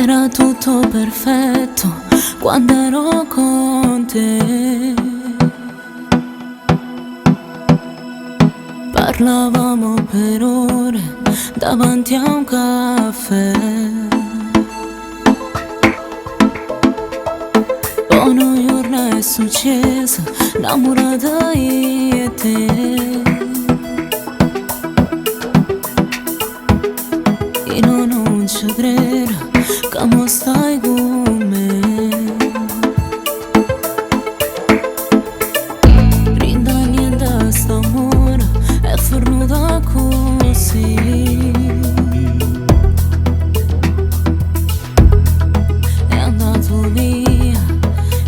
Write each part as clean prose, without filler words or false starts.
Era tutto perfetto quando ero con te. Parlavamo per ore davanti a un caffè. Poi un giorno è successo, innamorata io e te. Io non ci credo che mo stai con me. Rinda niente st'amore è fornuta così. È andato via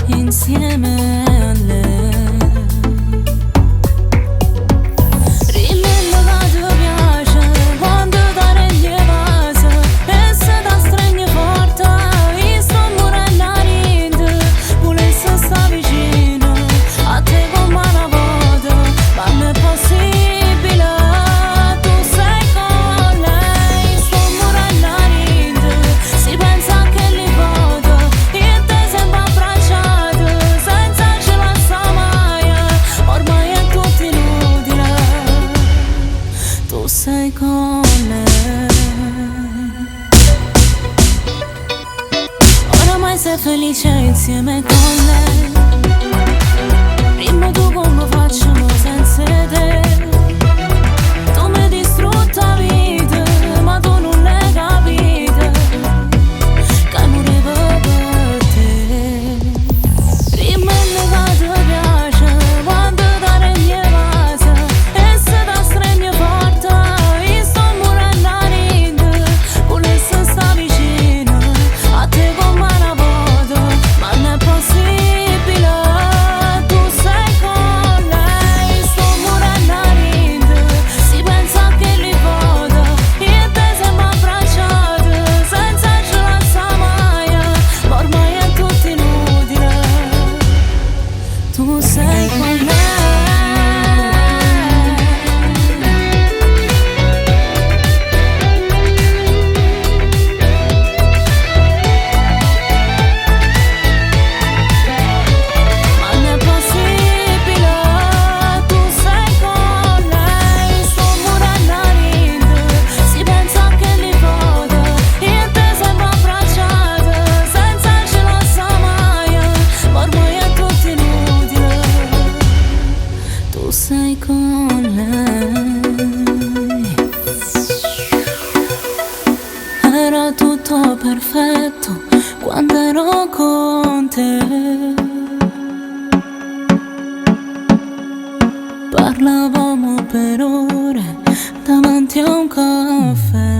insieme a lei. Rimember che ti piace quando ti regni vasa e se ti stringi forte. Io sto morendo a ride, volesse sta vicino a te come una volta, ma non è possibile. Tu sei con lei, sto morendo a ride, si pensa che li vado e te sembra abbracciato senza ce la sta mai, ormai è tutto inutile. Tu sei con lei, oramai sei felice insieme con lei. Prima tu come facciamo senza te. Tu mi hai distrutto la vita, ma tu non l'hai capita, che morivo per te. Rimember che ti piace quando ti regni vasa e se ti stringi forte. Io sto morendo a ride, volesse sta vicino a te come una volta, ma non è possibile. Tu sei con lei, sto morendo a ride, si pensa che li vada e te sembra abbracciato senza ce la sta mai, ma ormai è tutto inutile. Tu sei con lei. Ma non è possibile, tu sei con lei, sto morendo a ride, si pensa che li vada e te sembra abbracciato senza ce la sta mai, ma ormai è tutto inutile. Tu sei con lei. Era tutto perfetto quando ero con te. Parlavamo per ore davanti a un caffè.